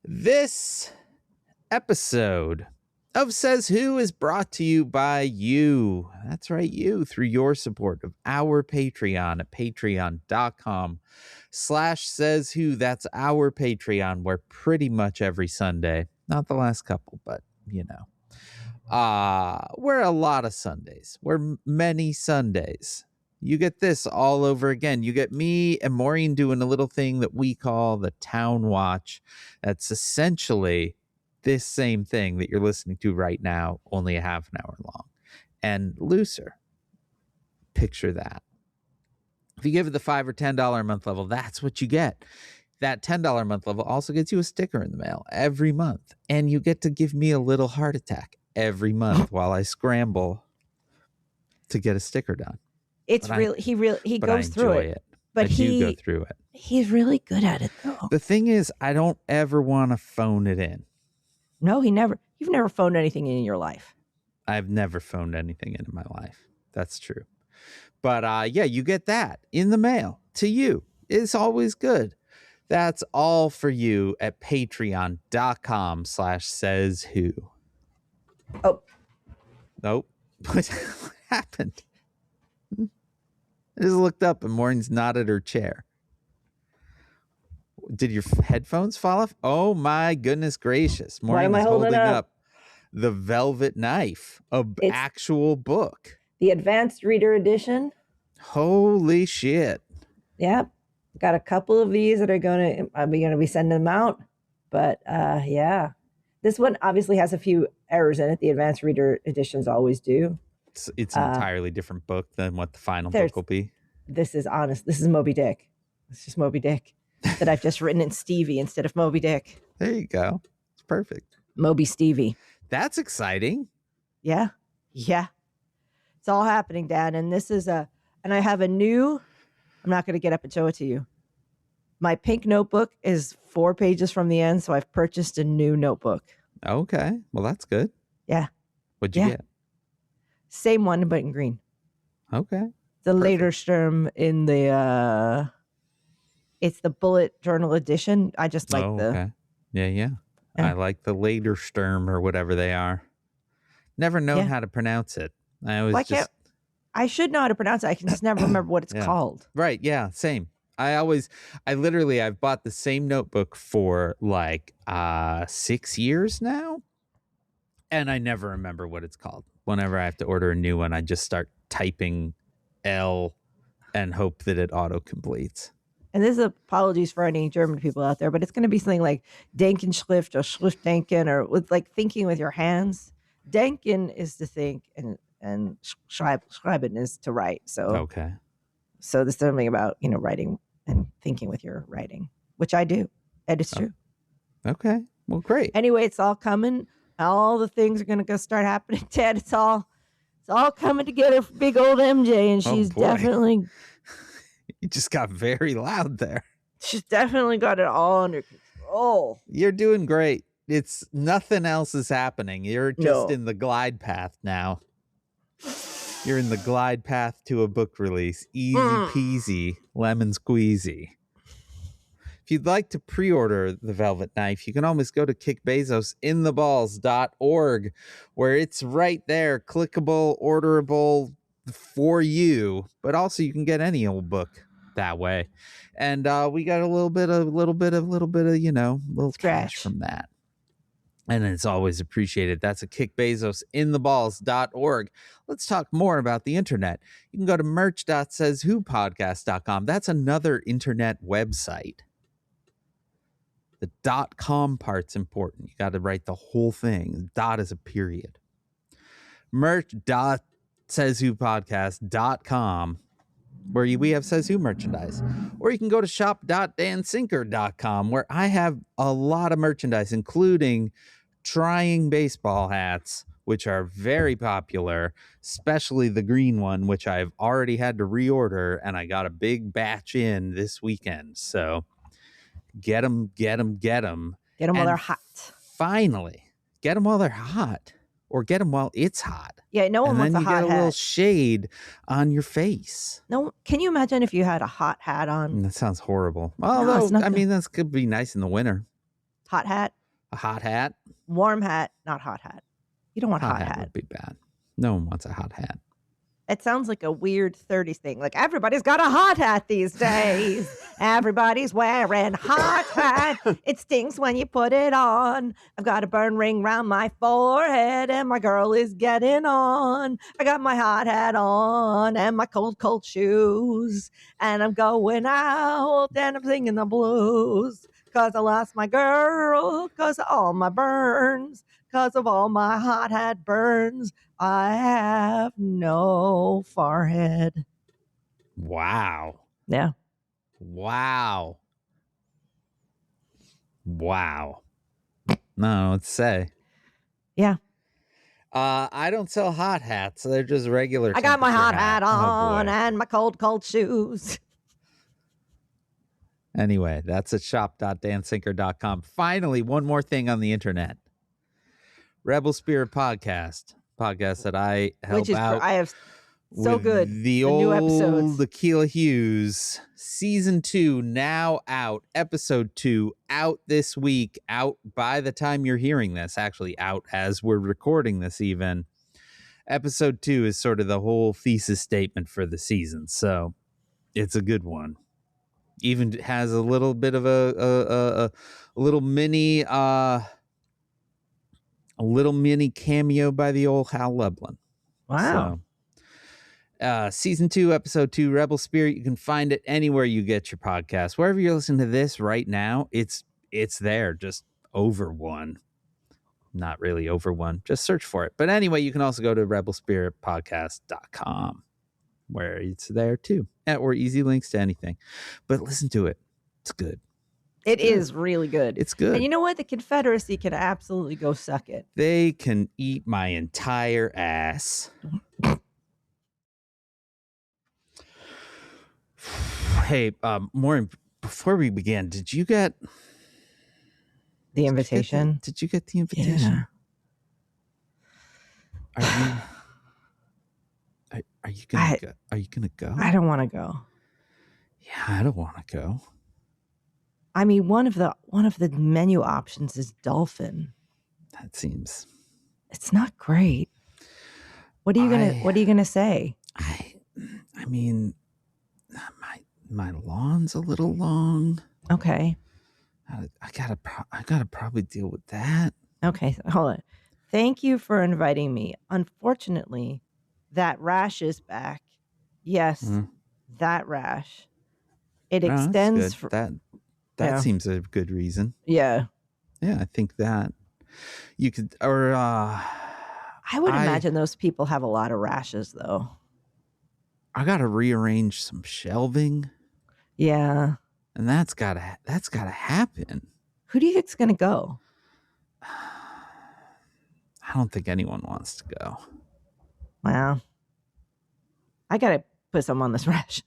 This episode of Says Who is brought to you by you. That's right, you, through your support of our Patreon at patreon.com/sayswho. That's our Patreon, where pretty much every Sunday, not the last couple, but we're a lot of Sundays. We're many Sundays. You get this all over again. You get me and Maureen doing a little thing that we call the Town Watch. That's essentially this same thing that you're listening to right now, only a half an hour long and looser. Picture that. If you give it the $5 or $10 a month level, that's what you get. That $10 a month level also gets you a sticker in the mail every month. And you get to give me a little heart attack every month while I scramble to get a sticker done. It's really he goes through it. But he go through it. He's really good at it though. The thing is, I don't ever want to phone it in. No, you've never phoned anything in your life. I've never phoned anything in my life. That's true. But yeah, you get that in the mail to you. It's always good. That's all for you at patreon.com/sayswho. Oh. Nope. What happened? I just looked up and Maureen's not at her chair. Did your headphones fall off? Oh my goodness gracious. Maureen is holding up the Velvet Knife, an actual book. The Advanced Reader Edition. Holy shit. Yep. Got a couple of these that are going to be sending them out. But yeah. This one obviously has a few errors in it. The Advanced Reader Editions always do. It's an entirely different book than what the final book will be. This is honest. This is Moby Dick. It's just Moby Dick that I've just written in Stevie instead of Moby Dick. There you go. It's perfect. Moby Stevie. That's exciting. Yeah. Yeah. It's all happening, Dad. And this is and I have a new, I'm not going to get up and show it to you. My pink notebook is 4 pages from the end. So I've purchased a new notebook. Okay. Well, that's good. Yeah. What'd you get? Same one, but in green. Okay. The later Sturm in the, it's the bullet journal edition. I just like okay. Yeah. I like the later Sturm or whatever they are. Never known how to pronounce it. I should know how to pronounce it. I can just never remember what it's called. Right. Yeah. Same. I've bought the same notebook for like 6 years now. And I never remember what it's called. Whenever I have to order a new one, I just start typing L and hope that it auto completes. And this is apologies for any German people out there, but it's going to be something like Denkenschrift or Schriftdenken or with like thinking with your hands. Denken is to think and schreiben is to write. So there's something about, writing and thinking with your writing, which I do. And it's true. Okay. Well, great. Anyway, it's all coming. All the things are going to start happening, Ted. It's all coming together for big old MJ, and she's definitely. You just got very loud there. She's definitely got it all under control. You're doing great. It's nothing else is happening. You're just in the glide path now. You're in the glide path to a book release. Easy peasy, lemon squeezy. If you'd like to pre-order the Velvet Knife, you can always go to kickbezosintheballs.org, where it's right there, clickable, orderable for you. But also, you can get any old book that way. And we got a little bit of little cash from that. And it's always appreciated. That's at kickbezosintheballs.org. Let's talk more about the internet. You can go to merch.sayswhopodcast.com. That's another internet website. The .com part's important. You got to write the whole thing. Dot is a period. Merch.sayswhopodcast.com, where we have Says Who merchandise. Or you can go to shop.dansinker.com, where I have a lot of merchandise, including trying baseball hats, which are very popular, especially the green one, which I've already had to reorder, and I got a big batch in this weekend. So get them. Get them while they're hot. Finally, get them while they're hot, or get them while it's hot. Yeah, no one wants a hot hat. And then you get a little shade on your face. No, can you imagine if you had a hot hat on? That sounds horrible. Although, I mean, that could be nice in the winter. Hot hat. A hot hat? Warm hat, not hot hat. You don't want hot hat. Would be bad. No one wants a hot hat. It sounds like a weird 30s thing. Like, everybody's got a hot hat these days. Everybody's wearing hot hat. It stings when you put it on. I've got a burn ring round my forehead, and my girl is getting on. I got my hot hat on and my cold, cold shoes. And I'm going out and I'm singing the blues. 'Cause I lost my girl, 'cause of all my burns. 'Cause of all my hot hat burns, I have no forehead. Wow. Yeah. Wow. Wow. No, let's say. Yeah. I don't sell hot hats. They're just regular. I got my hot hat Oh, on boy. and my cold, cold shoes. Anyway, that's at shop.dansinker.com. Finally, one more thing on the internet. Rebel Spirit Podcast that I help Which is out. I have so with good. The new old episodes. Aquila Hughes season 2 now out. Episode 2 out this week. Out by the time you're hearing this. Actually out as we're recording this even. Episode 2 is sort of the whole thesis statement for the season. So it's a good one. Even has a little bit of a little mini cameo by the old Hal Lublin. Wow. So, season 2, episode 2, Rebel Spirit. You can find it anywhere you get your podcast. Wherever you're listening to this right now, it's there. Just over one. Not really over one. Just search for it. But anyway, you can also go to rebelspiritpodcast.com where it's there too. Or easy links to anything. But listen to it. It's good. It is really good. It's good. And you know what? The Confederacy can absolutely go suck it. They can eat my entire ass. Hey, Maureen, before we begin, did you get the invitation? Did you get the invitation? Yeah. Are you gonna go? Are you gonna go? I don't want to go. Yeah, I don't want to go. I mean, one of the menu options is dolphin. That seems. It's not great. What are you gonna say? I mean, my lawn's a little long. Okay. I gotta probably deal with that. Okay, hold on. Thank you for inviting me. Unfortunately, that rash is back. Yes, that rash. It extends. That seems a good reason. Yeah. Yeah, I think that you could, or I would imagine those people have a lot of rashes, though. I gotta rearrange some shelving. Yeah. And that's gotta happen. Who do you think's gonna go? I don't think anyone wants to go. Wow. I gotta put some on this rash.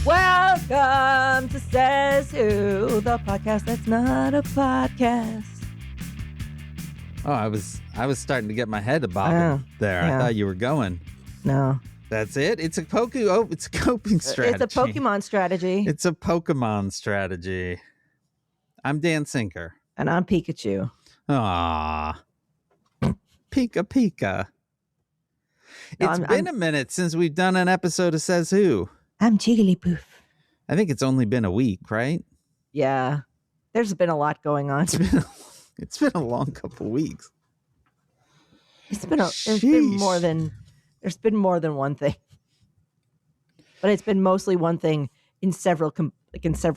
Welcome to Says Who, the podcast that's not a podcast. Oh, I was starting to get my head bobbing there. Yeah. I thought you were going. No. That's it. It's a it's a coping strategy. It's a Pokemon strategy. It's a Pokemon strategy. I'm Dan Sinker. And I'm Pikachu. Ah. Pika Pika. It's been a minute since we've done an episode of Says Who. I'm Jigglypuff. I think it's only been a week, right? Yeah. There's been a lot going on. It's been a long couple weeks. There's been more than one thing. But it's been mostly one thing in several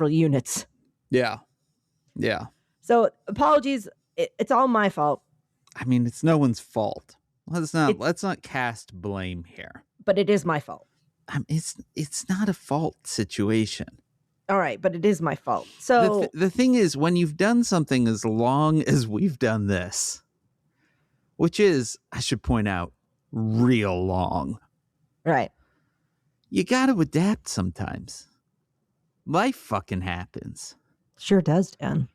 units. Yeah. Yeah. So apologies. It's all my fault. I mean, it's no one's fault. Let's not cast blame here. But it is my fault. It's not a fault situation. All right, but it is my fault. So the thing is, when you've done something as long as we've done this, which is, I should point out, real long. Right. You got to adapt sometimes. Life fucking happens. Sure does, Dan.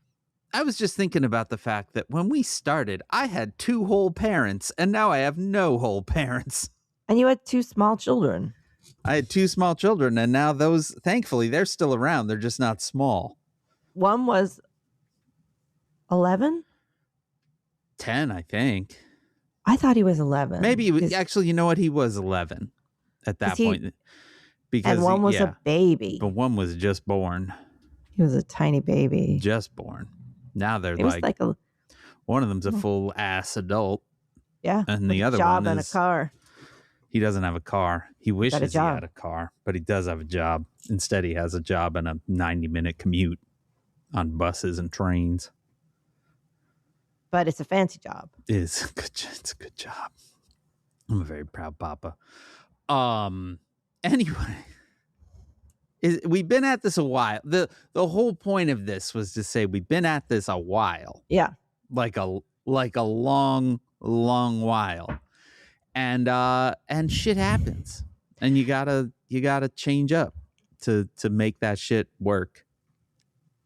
I was just thinking about the fact that when we started, I had 2 whole parents, and now I have no whole parents. And you had 2 small children. I had 2 small children, and now those, thankfully, they're still around. They're just not small. One was 11? 10, I think. I thought he was 11. Maybe he was, actually, you know what? He was 11 at that point. Because and one was a baby. But one was just born. He was a tiny baby. Just born. Now they're like one of them's a full ass adult. Yeah. And the other job one and is a car. He doesn't have a car. He wishes he had a car, but he does have a job. Instead, he has a job and a 90-minute commute on buses and trains. But it's a fancy job. It's a good job. I'm a very proud papa. Anyway, we've been at this a while. The whole point of this was to say we've been at this a while. Yeah. Like a long, long while. And shit happens. And you gotta change up to make that shit work.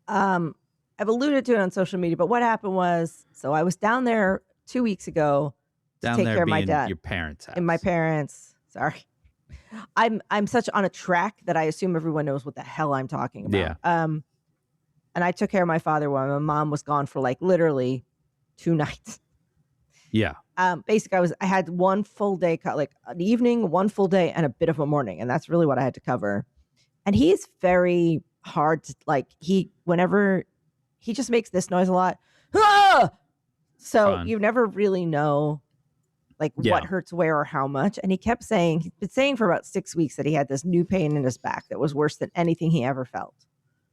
I've alluded to it on social media, but what happened was, so I was down there 2 weeks ago to take care of my dad. Your parents' house. In my parents. Sorry. I'm such on a track that I assume everyone knows what the hell I'm talking about. Yeah. And I took care of my father while my mom was gone for like literally 2 nights. Yeah. Basically, I had one full day, like an evening, one full day, and a bit of a morning, and that's really what I had to cover. And he's very hard to whenever he just makes this noise a lot. Ah! So you never really know what hurts where or how much. And he's been saying for about 6 weeks that he had this new pain in his back that was worse than anything he ever felt.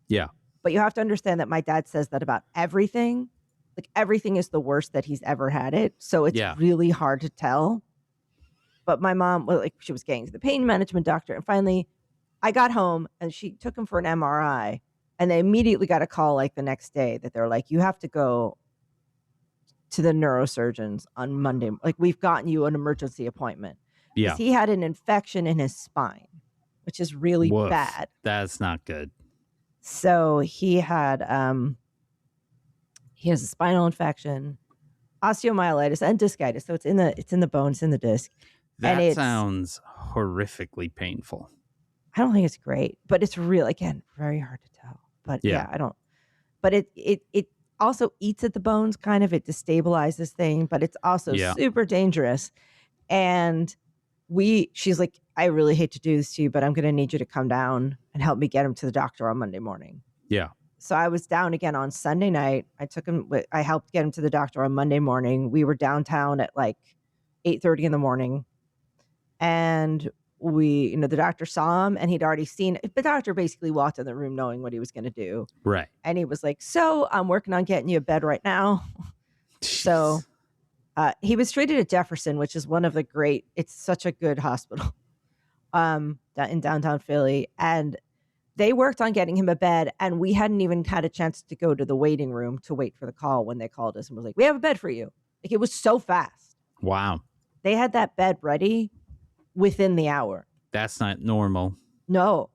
Yeah. But you have to understand that my dad says that about everything. Like everything is the worst that he's ever had it. So it's really hard to tell. But my mom, she was getting to the pain management doctor. And finally I got home and she took him for an MRI. And they immediately got a call the next day that they're like, you have to go to the neurosurgeons on Monday. Like, we've gotten you an emergency appointment. Yeah. He had an infection in his spine, which is really bad. That's not good. So he had, he has a spinal infection, osteomyelitis, and discitis. So it's in the bones, in the disc. That sounds horrifically painful. I don't think it's great, but it's really, again, very hard to tell. But I don't. But it also eats at the bones, kind of. It destabilizes things, but it's also super dangerous. And she's like, I really hate to do this to you, but I'm going to need you to come down and help me get him to the doctor on Monday morning. Yeah. So I was down again on Sunday night. I helped get him to the doctor on Monday morning. We were downtown at 8:30 in the morning. And the doctor saw him and he'd already seen it. The doctor basically walked in the room knowing what he was going to do. Right. And he was like, so I'm working on getting you a bed right now. Jeez. So he was treated at Jefferson, which is it's such a good hospital in downtown Philly. And they worked on getting him a bed. And we hadn't even had a chance to go to the waiting room to wait for the call when they called us and was like, we have a bed for you. It was so fast. Wow. They had that bed ready within the hour. That's not normal. No,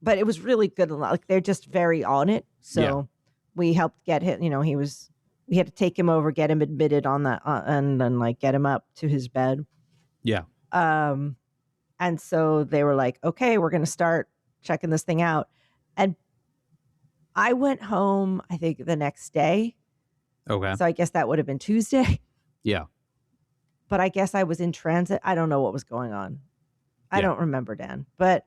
but it was really good. They're just very on it. So we helped get him, we had to take him over, get him admitted on that and then get him up to his bed. Yeah. And so they were like, okay, we're going to start checking this thing out. And I went home, I think the next day. Okay. So I guess that would have been Tuesday. Yeah. But I guess I was in transit. I don't know what was going on. I don't remember, Dan. But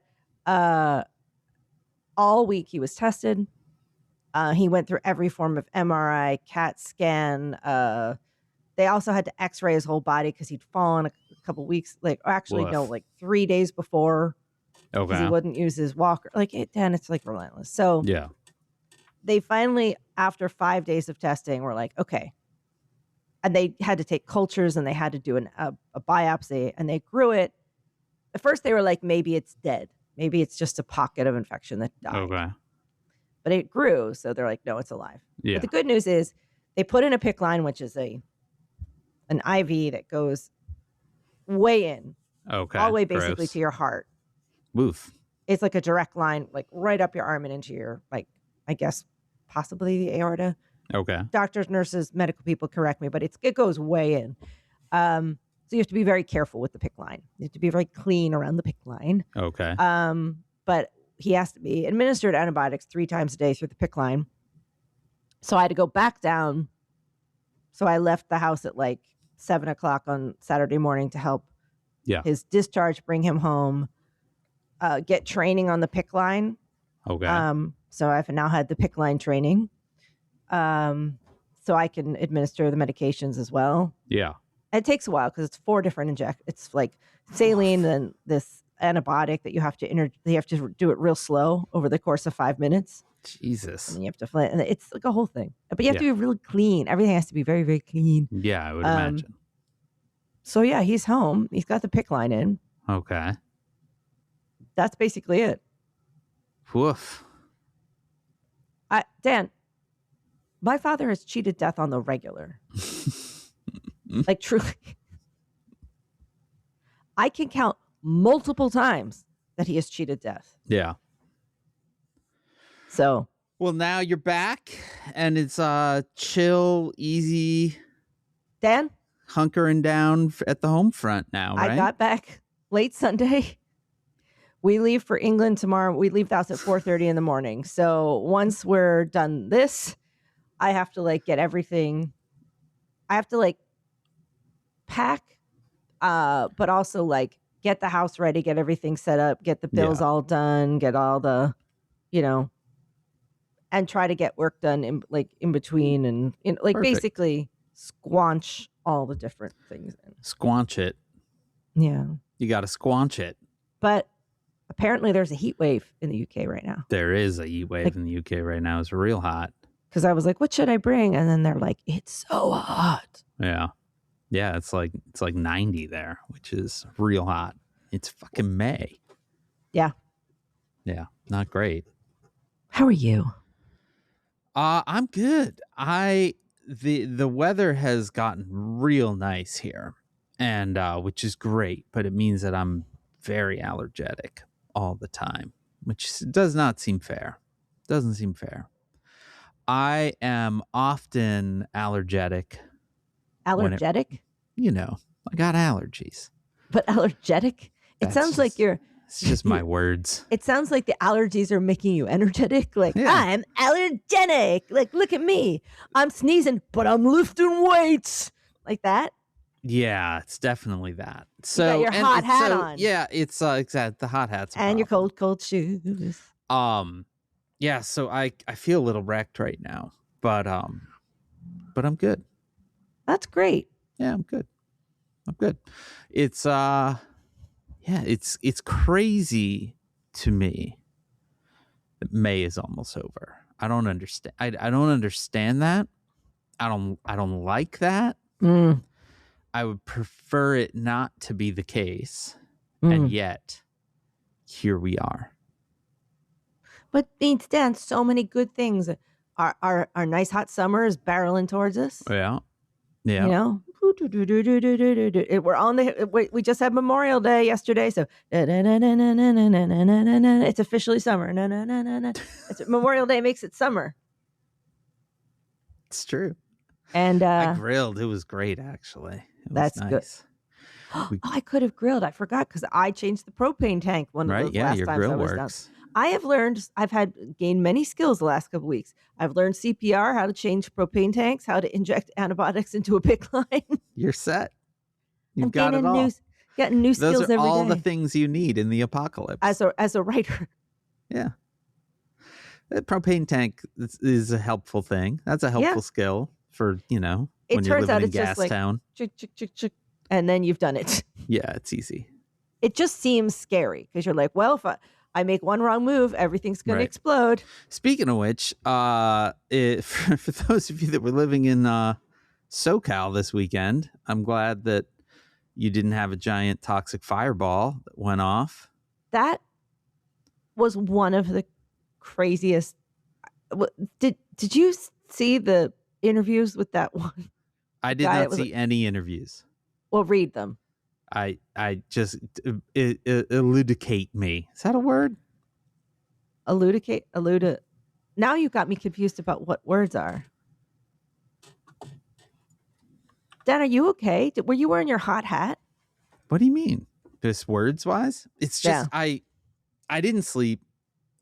all week he was tested. He went through every form of MRI, CAT scan. They also had to X-ray his whole body because he'd fallen a couple weeks, 3 days before. Okay. Because he wouldn't use his walker. Dan, it's relentless. So they finally, after 5 days of testing, were like, okay. And they had to take cultures and they had to do a biopsy and they grew it. At first they were like, maybe it's dead. Maybe it's just a pocket of infection that died. Okay. But it grew. So they're like, no, it's alive. Yeah. But the good news is they put in a PICC line, which is an IV that goes way in. Okay. All the way basically to your heart. Woof. It's like a direct line, right up your arm and into your, I guess, possibly the aorta. Okay. Doctors, nurses, medical people correct me, but it goes way in. So you have to be very careful with the PICC line. You have to be very clean around the PICC line. Okay. But he has to be administered antibiotics 3 times a day through the PICC line. So I had to go back down. So I left the house at like 7 o'clock on Saturday morning to help his discharge, bring him home, get training on the PICC line. Okay. So I've now had the PICC line training. So I can administer the medications as well. Yeah. It takes a while because it's 4 different injections. It's like saline and this antibiotic that you have to do it real slow over the course of 5 minutes. Jesus. And you have to and it's like a whole thing. But you have to be really clean. Everything has to be very, very clean. Yeah, I would imagine. So yeah, he's home. He's got the PICC line in. Okay. That's basically it. Woof. Dan, my father has cheated death on the regular. Like truly. I can count multiple times that he has cheated death. Yeah. So. Well, now you're back and it's chill, easy. Dan? Hunkering down at the home front now, right? I got back late Sunday. We leave for England tomorrow. We leave the house at 4:30 in the morning. So once we're done this, I have to like get everything. I have to like pack, but also like get the house ready, get everything set up, get the bills all done, get all the, and try to get work done in between and like basically squanch all the different things in. Squanch it. Yeah. You got to squanch it. But apparently there's a heat wave in the UK right now. There is a heat wave in the UK right now. It's real hot. Because I was like, what should I bring? And then they're like, it's so hot. Yeah. Yeah, it's like 90 there, which is real hot. It's fucking May. Yeah. Yeah, not great. How are you? I'm good. The weather has gotten real nice here, and which is great, but it means that I'm very allergic all the time, which does not seem fair. Doesn't seem fair. I am often allergic. Allergic? I got allergies. But allergic? It sounds like you're... It's just my words. It sounds like the allergies are making you energetic. Like, I'm allergenic. Like, look at me. I'm sneezing, but I'm lifting weights. Like that? Yeah, it's definitely that. So you got your hot hat on. Yeah, it's exactly the hot hat's and your cold shoes. Yeah, so I feel a little wrecked right now, but I'm good. That's great. Yeah, I'm good. It's it's crazy to me that May is almost over. I don't understand. I don't understand that. I don't like that. I would prefer it not to be the case. And yet here we are. But Dan, so many good things. Our nice hot summer is barreling towards us. Yeah. Yeah. We're on we just had Memorial Day yesterday, so it's officially summer. Memorial Day makes it summer. It's true. And I grilled. It was great, actually. That's nice. Good. I could have grilled. I forgot because I changed the propane tank one of those last your times grill I was works. down. I have learned. I've gained many skills the last couple of weeks. I've learned CPR, how to change propane tanks, how to inject antibiotics into a PICC line. You're set. You've I'm got it all. Getting new skills every day. Those are all the things you need in the apocalypse. As a writer. Yeah. The propane tank is a helpful thing. That's a helpful skill for, when you're living in Gas Town. Chick, chick, chick, chick, and then you've done it. Yeah, it's easy. It just seems scary because you're like, well, if I make one wrong move, everything's going to explode. Speaking of which, for those of you that were living in SoCal this weekend, I'm glad that you didn't have a giant toxic fireball that went off. That was one of the craziest. Did you see the interviews with that one? I did not see any interviews. Well, read them. I just eludicate me. Is that a word? Eludicate. Now you got me confused about what words are. Dan, are you okay? Were you wearing your hot hat? What do you mean? Just words wise? It's just Yeah. I didn't sleep.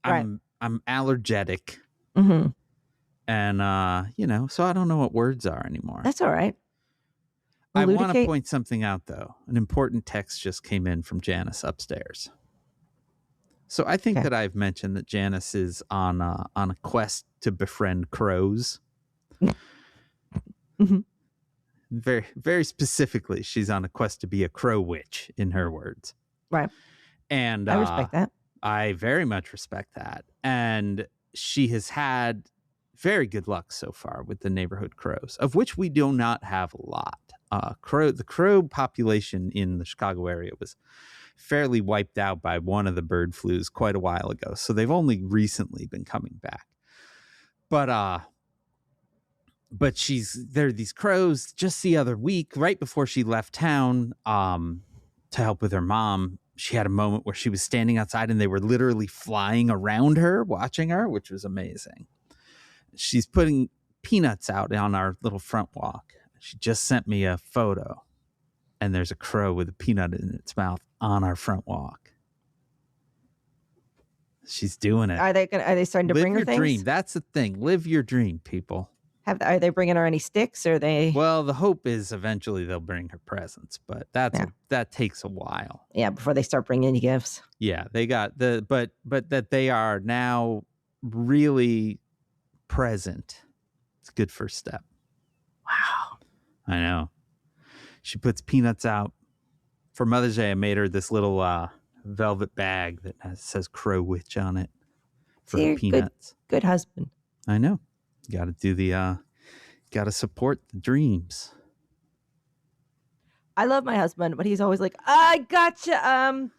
Right. I'm allergic. Mm-hmm. And so I don't know what words are anymore. That's all right. I want to Ludicate. point something out though. An important text just came in from Janice upstairs. So I think that I've mentioned that Janice is on a quest to befriend crows. Mm-hmm. Very, very specifically, she's on a quest to be a crow witch, in her words. Right. And I respect that. I very much respect that. And she has had very good luck so far with the neighborhood crows, of which we do not have a lot. The crow population in the Chicago area was fairly wiped out by one of the bird flus quite a while ago. So they've only recently been coming back. But there are these crows just the other week, right before she left town to help with her mom. She had a moment where she was standing outside and they were literally flying around her, watching her, which was amazing. She's putting peanuts out on our little front walk. She just sent me a photo and there's a crow with a peanut in its mouth on our front walk. She's doing it. Are they starting to bring her Live your things? dream. That's the thing. Live your dream, people. Are they bringing her any sticks? Or they? Well, the hope is eventually they'll bring her presents, but that takes a while. Yeah, before they start bringing you gifts. Yeah, they got but that they are now really present. It's a good first step. Wow. I know. She puts peanuts out. For Mother's Day, I made her this little velvet bag that says Crow Witch on it for her peanuts. Good husband. I know. Got to do got to support the dreams. I love my husband, but he's always like, I gotcha.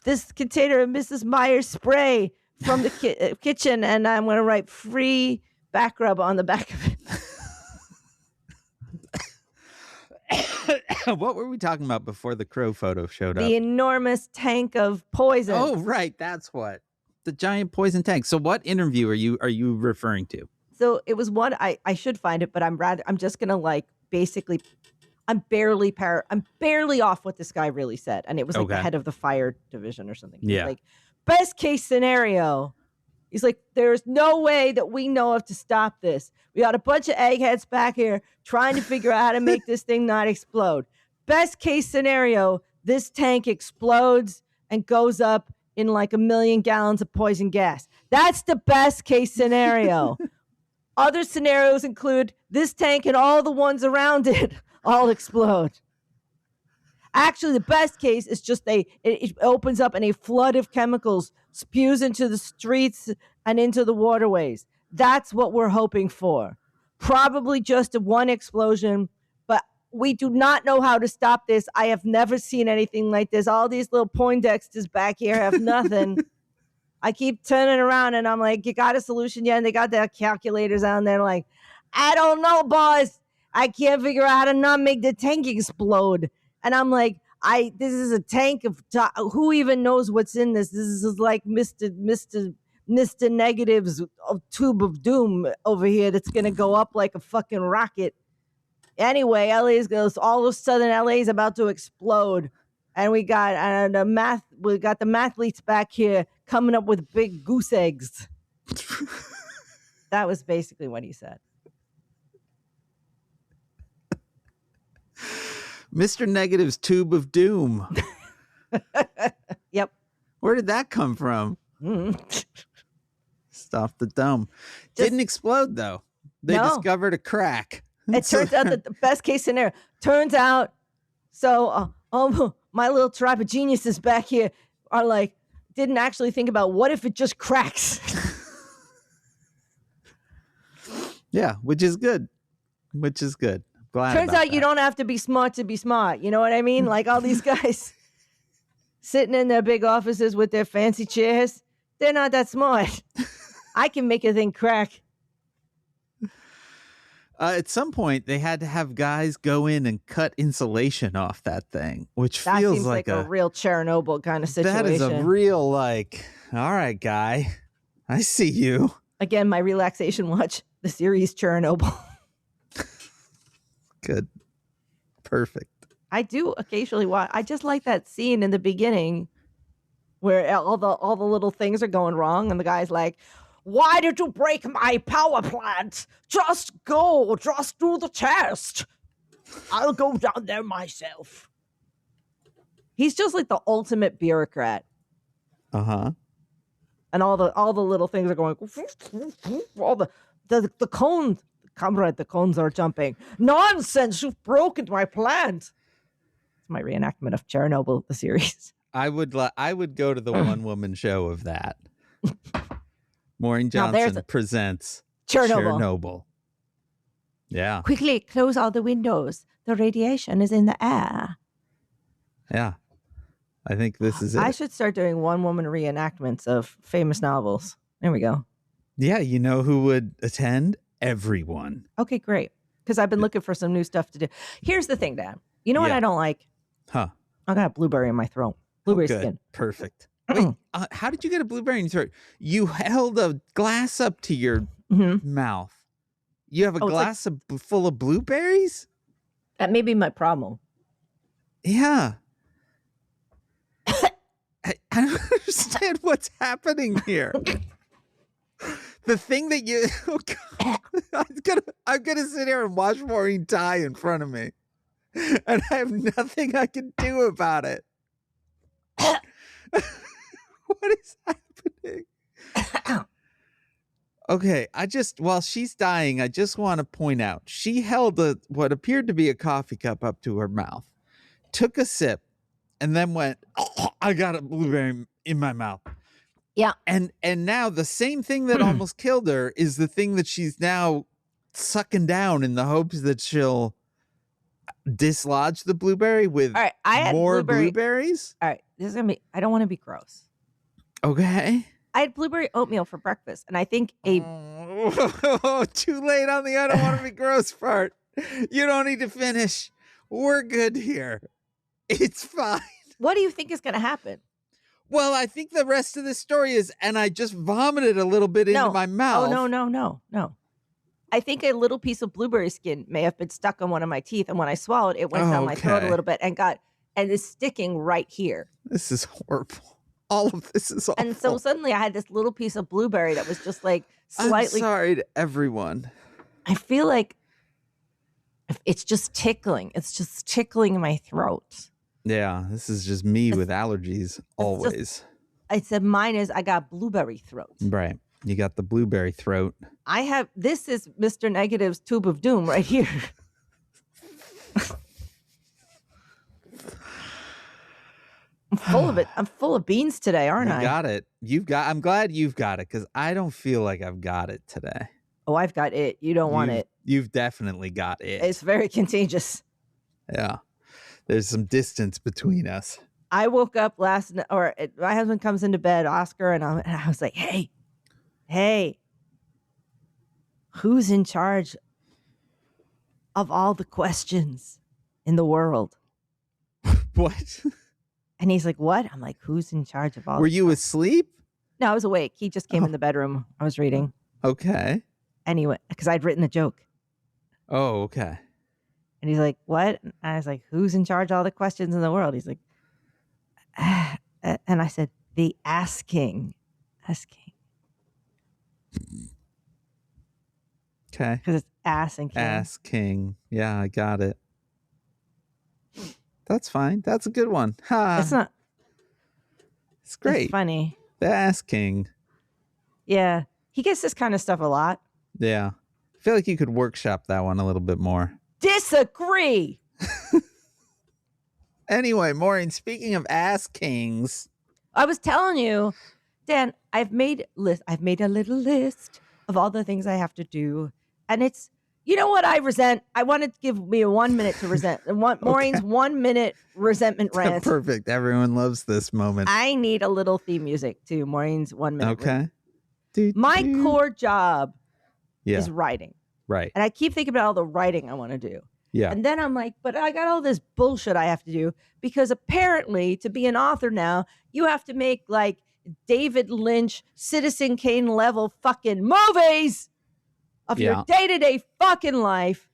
This container of Mrs. Meyer's spray from the kitchen, and I'm going to write free back rub on the back of it. What were we talking about before the crow photo showed up? The enormous tank of poison. Oh, right. That's what. The giant poison tank. So what interview are you referring to? So it was one, I should find it, but I'm just going to basically, I'm barely off what this guy really said. And it was the head of the fire division or something. Yeah. Like, best case scenario. He's like, there's no way that we know of to stop this. We got a bunch of eggheads back here trying to figure out how to make this thing not explode. Best case scenario, this tank explodes and goes up in 1 million gallons of poison gas. That's the best case scenario. Other scenarios include this tank and all the ones around it all explode. Actually, the best case is just it opens up and a flood of chemicals spews into the streets and into the waterways. That's what we're hoping for. Probably just one explosion, but we do not know how to stop this. I have never seen anything like this. All these little Poindexters back here have nothing. I keep turning around and I'm like, you got a solution yet? And they got their calculators out and they're like, I don't know, boss. I can't figure out how to not make the tank explode. And I'm like, this is a tank of, who even knows what's in this? This is like Mr. Negative's tube of doom over here that's going to go up like a fucking rocket. Anyway, all of a sudden LA is about to explode. And we got the mathletes back here coming up with big goose eggs. That was basically what he said. Mr. Negative's tube of doom. Yep. Where did that come from? Stuff the dome. Didn't explode though. They discovered a crack. It turns out that the best case scenario turns out. So my little tribe of geniuses back here are didn't actually think about what if it just cracks. Yeah, which is good. Glad turns out you don't have to be smart to be smart. You know what I mean? Like all these guys sitting in their big offices with their fancy chairs, they're not that smart. I can make a thing crack. At some point, they had to have guys go in and cut insulation off that thing, which that feels seems like a real Chernobyl kind of situation. That is a real all right, guy, I see you. Again, my relaxation watch, the series Chernobyl. Good. Perfect. I do occasionally watch. I just like that scene in the beginning where all the little things are going wrong, and the guy's like, "Why did you break my power plant? Just go. Just do the test. I'll go down there myself." He's just like the ultimate bureaucrat. Uh-huh. And all the little things are going. All the cones, comrade, the cones are jumping. Nonsense! You've broken my plant. It's my reenactment of Chernobyl, the series. I would go to the one-woman show of that. Maureen Now, Johnson presents Chernobyl. Yeah. Quickly close all the windows. The radiation is in the air. Yeah. I think this is it. I should start doing one-woman reenactments of famous novels. There we go. Yeah, you know who would attend? Everyone. Okay, great. Because I've been looking for some new stuff to do. Here's the thing, Dan. You know what I don't like? Huh. I got a blueberry in my throat. Blueberry skin. Perfect. Wait, how did you get a blueberry in your throat? You held a glass up to your mouth. You have a glass full of blueberries? That may be my problem. Yeah. I don't understand what's happening here. The thing that you, I'm gonna sit here and watch Maureen die in front of me, and I have nothing I can do about it. What is happening? Okay, while she's dying, I just want to point out she held what appeared to be a coffee cup up to her mouth, took a sip, and then went, "Oh, I got a blueberry in my mouth." Yeah. And now the same thing that almost killed her is the thing that she's now sucking down in the hopes that she'll dislodge the blueberry with more blueberries. All right, this is gonna be. I don't want to be gross. Okay. I had blueberry oatmeal for breakfast, and I think too late on the I don't want to be gross part. You don't need to finish. We're good here. It's fine. What do you think is going to happen? Well, I think the rest of the story is, and I just vomited a little bit into my mouth. Oh, no. I think a little piece of blueberry skin may have been stuck on one of my teeth, and when I swallowed, it went down my throat a little bit and is sticking right here. This is horrible. All of this is awful. And so suddenly I had this little piece of blueberry that was just like slightly. I'm sorry to everyone. I feel like it's just tickling. It's just tickling my throat. Yeah, this is just me with allergies always. I said mine is I got blueberry throat. Right. You got the blueberry throat. This is Mr. Negative's tube of doom right here. I'm full of it. I'm full of beans today, aren't I? You got it. I'm glad you've got it because I don't feel like I've got it today. Oh, I've got it. You don't want it. You've definitely got it. It's very contagious. Yeah. There's some distance between us. I woke up my husband comes into bed, Oscar, and I was like, hey, who's in charge of all the questions in the world? What? And he's like, what? I'm like, who's in charge of all? Were you asleep? No, I was awake. He just came in the bedroom. I was reading. Okay. Anyway, because I'd written the joke. Oh, okay. And he's like, what? And I was like, who's in charge of all the questions in the world? He's like, and I said, the asking. Okay. Because it's ass and king. Ass king. Yeah, I got it. That's fine. That's a good one. Ha. It's not. It's great. It's funny. The ass king. Yeah. He gets this kind of stuff a lot. Yeah. I feel like you could workshop that one a little bit more. Disagree. Anyway, Maureen, speaking of ass kings. I was telling you, Dan, I've made a little list of all the things I have to do. And it's, you know what I resent? I wanted to give me a 1 minute to resent. Maureen's 1 minute resentment rant. Perfect. Everyone loves this moment. I need a little theme music to Maureen's 1 minute. Okay. My core job is writing. Right. And I keep thinking about all the writing I want to do. Yeah. And then I'm like, but I got all this bullshit I have to do because apparently to be an author now, you have to make like David Lynch, Citizen Kane level fucking movies of your day-to-day fucking life.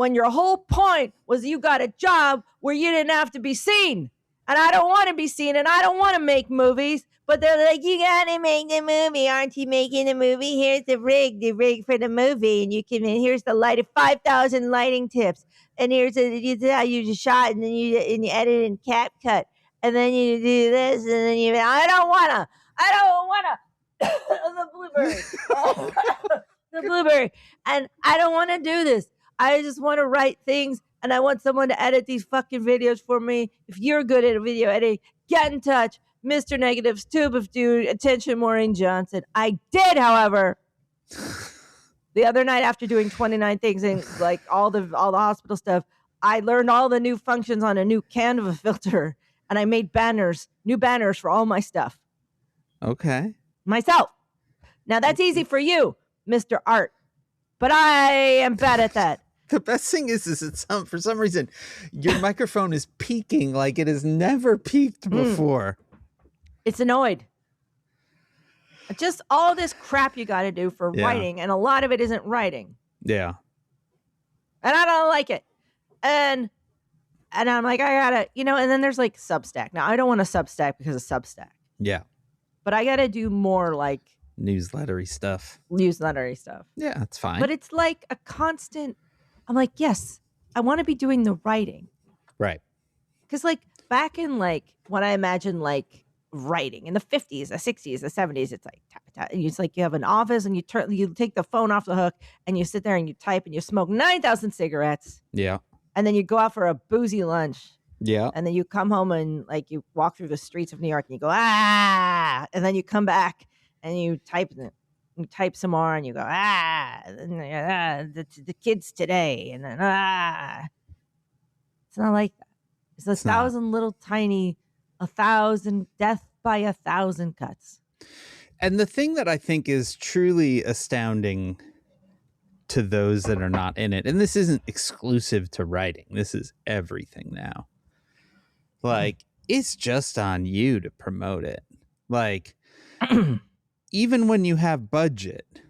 when your whole point was you got a job where you didn't have to be seen. And I don't want to be seen, and I don't want to make movies. But they're like, you got to make the movie. Aren't you making a movie? Here's the rig for the movie. And here's the light of 5,000 lighting tips. And here's how you just shot, and then you edit in CapCut. And then you do this, and then I don't want to. The blueberry. The blueberry. And I don't want to do this. I just want to write things, and I want someone to edit these fucking videos for me. If you're good at video editing, get in touch. Mr. Negative's Tube of Dude. Attention, Maureen Johnson. I did, however, the other night after doing 29 things and like all the hospital stuff, I learned all the new functions on a new Canva filter, and I made new banners for all my stuff. Okay. Myself. Now that's easy for you, Mr. Art, but I am bad at that. The best thing is it's for some reason your microphone is peaking like it has never peaked before. It's annoyed. Just all this crap you got to do for writing, and a lot of it isn't writing. Yeah. And I don't like it. And I'm like, I gotta, and then there's like Substack. Now I don't want a Substack because of Substack. Yeah. But I gotta do more like newslettery stuff. Yeah, that's fine. But it's like a constant. I'm like, yes, I want to be doing the writing. Right. Because like back in like what I imagine like writing in the 50s, the 60s, the 70s, it's like it's like you have an office and you take the phone off the hook and you sit there and you type and you smoke 9,000 cigarettes. Yeah. And then you go out for a boozy lunch. Yeah. And then you come home and like you walk through the streets of New York and you go, ah, and then you come back and you type some more and you go, the kids today. And then, it's not like that. It's a thousand little tiny, 1,000 death by 1,000 cuts. And the thing that I think is truly astounding to those that are not in it, and this isn't exclusive to writing, this is everything now. Like, it's just on you to promote it. Like, even when you have budget,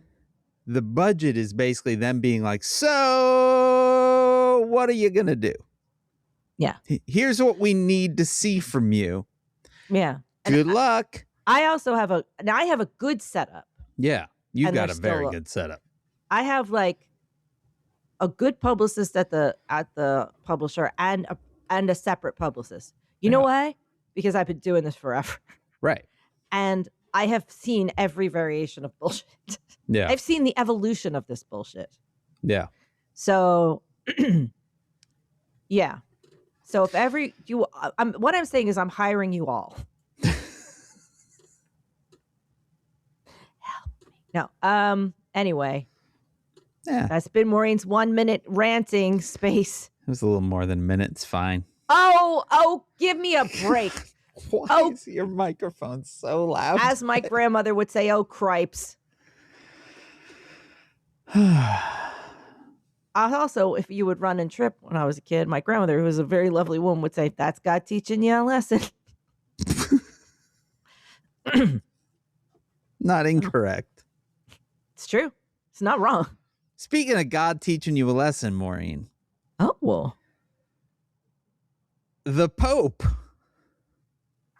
the budget is basically them being like, so what are you going to do? Yeah. Here's what we need to see from you. Yeah. Good luck. I also have a good setup. Yeah. You got a very good setup. I have like a good publicist at the publisher and a separate publicist. You know why? Because I've been doing this forever. Right. And I have seen every variation of bullshit. Yeah. I've seen the evolution of this bullshit. Yeah. So, yeah. So if what I'm saying is I'm hiring you all. Help me. No. Anyway. Yeah. That's been Maureen's 1 minute ranting space. It was a little more than a minute. It's fine. Oh, give me a break. Why is your microphone so loud? As my grandmother would say, oh, cripes. Also, if you would run and trip when I was a kid, my grandmother, who was a very lovely woman, would say, that's God teaching you a lesson. Not incorrect. It's true. It's not wrong. Speaking of God teaching you a lesson, Maureen. Oh, well. The Pope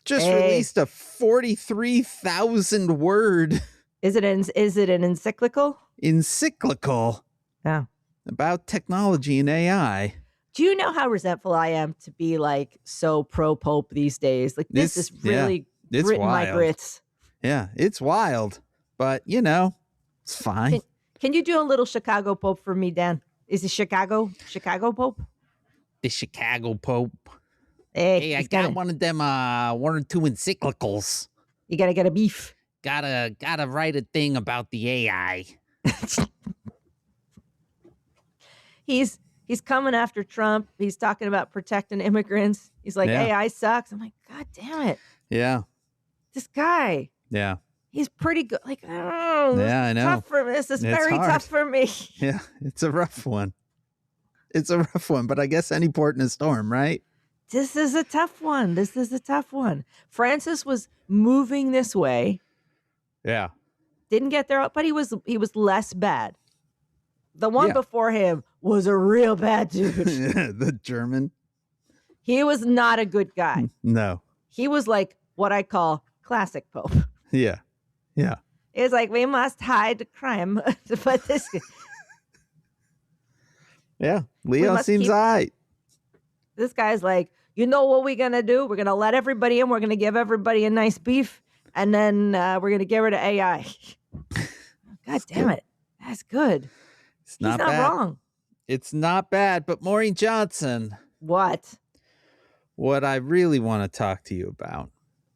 just released a 43,000 word. Is it an encyclical? Encyclical. Yeah. About technology and AI. Do you know how resentful I am to be like so pro Pope these days? Like this is really gritting my grits. Yeah, it's wild, but it's fine. Can you do a little Chicago Pope for me, Dan? Is it Chicago Pope? The Chicago Pope. Hey, I got one of them, 1 or 2 encyclicals. You gotta get a beef. Gotta write a thing about the AI. He's coming after Trump. He's talking about protecting immigrants. He's like, AI sucks. I'm like, God damn it. Yeah. This guy. Yeah. He's pretty good. Like, oh, yeah, I know. Tough for me. This is very tough for me. Yeah, it's a rough one. But I guess any port in a storm, right? This is a tough one. Francis was moving this way. Yeah. Didn't get there, but he was less bad. The one before him was a real bad dude. The German. He was not a good guy. No. He was like what I call classic Pope. Yeah. Yeah. It's like, we must hide the crime. But this, Yeah. Leo must seems keep- all right. this guy's like, you know what we're going to do? We're going to let everybody in. We're going to give everybody a nice beef. And then we're going to get rid of AI. God damn it. That's good. It's He's not bad. wrong. It's not bad. But Maureen Johnson, What? what I really want to talk to you about.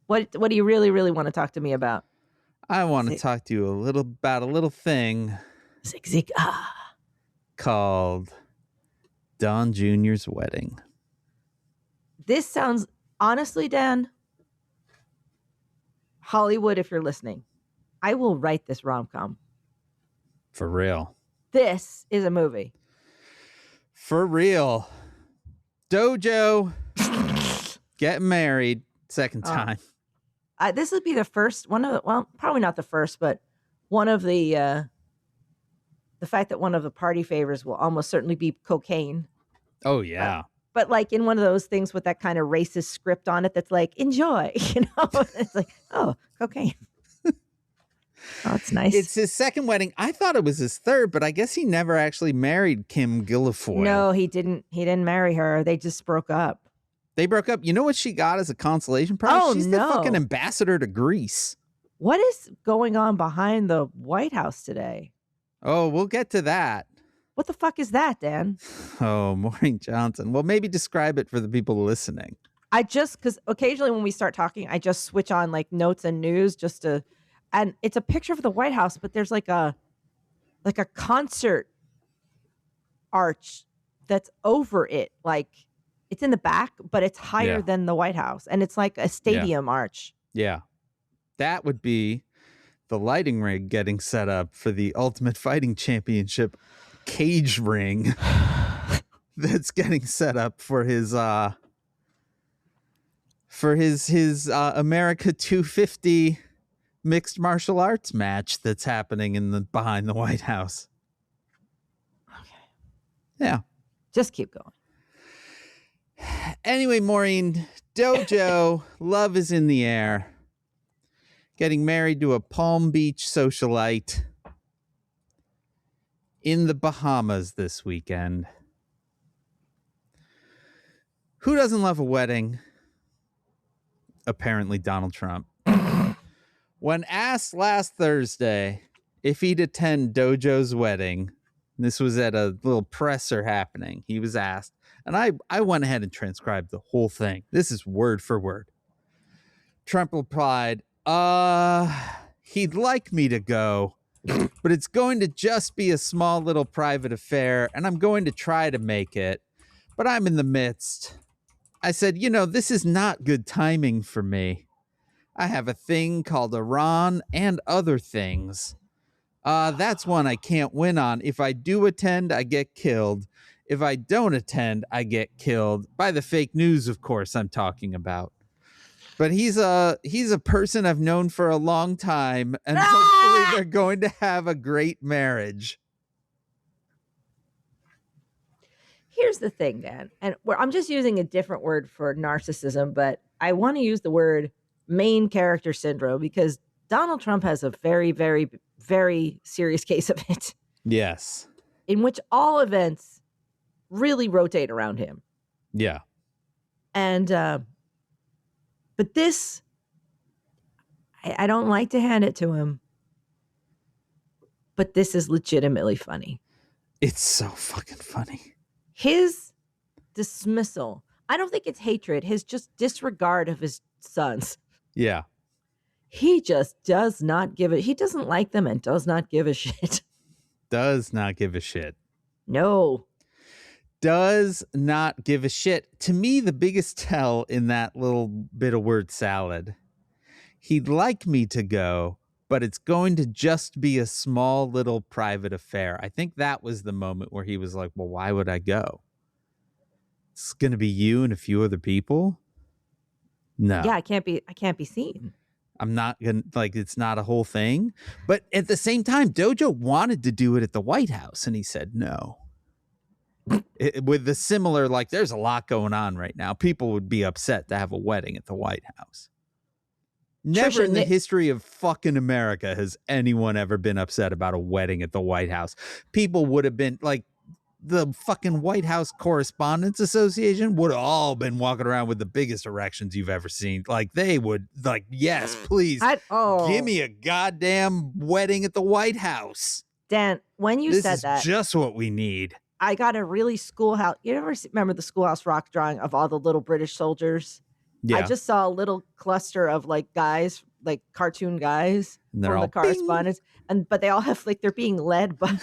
What do you really, really want to talk to me about? I want to Zig. talk to you about a little thing Zig, zig, ah. called Don Jr.'s wedding. This sounds, honestly, Dan, Hollywood, if you're listening, I will write this rom-com. For real. This is a movie. For real. DoJo getting married second time. This would be the first one of the, well, probably not the first, but one of the fact that one of the party favors will almost certainly be cocaine. Oh, yeah. But like in one of those things with that kind of racist script on it that's like, enjoy, you know? It's like, oh, cocaine. Oh, it's nice. It's his second wedding. I thought it was his third, but I guess he never actually married Kim Guilfoyle. No, he didn't. He didn't marry her. They just broke up. They broke up. You know what she got as a consolation prize? Oh, She's no. the fucking ambassador to Greece. What is going on behind the White House today? Oh, we'll get to that. What the fuck is that, Dan? Oh, Maureen Johnson. Well, maybe describe it for the people listening. Because occasionally when we start talking, I just switch on like notes and news and it's a picture of the White House, but there's like a concert arch that's over it. Like it's in the back, but it's higher than the White House. And it's like a stadium arch. Yeah. That would be the lighting rig getting set up for the Ultimate Fighting Championship cage ring that's getting set up for his America 250 mixed martial arts match that's happening behind the White House. Okay. Yeah. Just keep going. Anyway, Maureen, DoJo, love is in the air. Getting married to a Palm Beach socialite in the Bahamas this weekend. Who doesn't love a wedding? Apparently Donald Trump. When asked last Thursday if he'd attend DoJo's wedding, this was at a little presser happening, he was asked, and I went ahead and transcribed the whole thing. This is word for word. Trump replied, he'd like me to go, but it's going to just be a small little private affair, and I'm going to try to make it, but I'm in the midst. I said, this is not good timing for me. I have a thing called Iran and other things. That's one I can't win on. If I do attend, I get killed. If I don't attend, I get killed. By the fake news, of course, I'm talking about. But he's a person I've known for a long time, and hopefully they're going to have a great marriage. Here's the thing, Dan, and I'm just using a different word for narcissism, but I want to use the word main character syndrome because Donald Trump has a very, very, very serious case of it. Yes. In which all events really rotate around him. Yeah. And, but this, I don't like to hand it to him, but this is legitimately funny. It's so fucking funny. His dismissal, I don't think it's hatred, his just disregard of his sons. Yeah. He just does not give it. He doesn't like them and does not give a shit. Does not give a shit. No. Does not give a shit. To me, the biggest tell in that little bit of word salad, he'd like me to go, but it's going to just be a small little private affair. I think that was the moment where he was like, well, why would I go? It's going to be you and a few other people. No. Yeah, I can't be seen. I'm not going to, it's not a whole thing. But at the same time, DoJo wanted to do it at the White House, and he said no. With the similar, like, there's a lot going on right now. People would be upset to have a wedding at the White House. Never in the history of fucking America has anyone ever been upset about a wedding at the White House. People would have been like, the fucking White House Correspondents Association would have all been walking around with the biggest erections you've ever seen. Like, they would, like, yes, please, give me a goddamn wedding at the White House. Dan, when you said that, this is just what we need. I got a really schoolhouse. You ever remember the Schoolhouse Rock drawing of all the little British soldiers? Yeah. I just saw a little cluster of like guys, like cartoon guys, and they're all the correspondents, but they all have like they're being led by.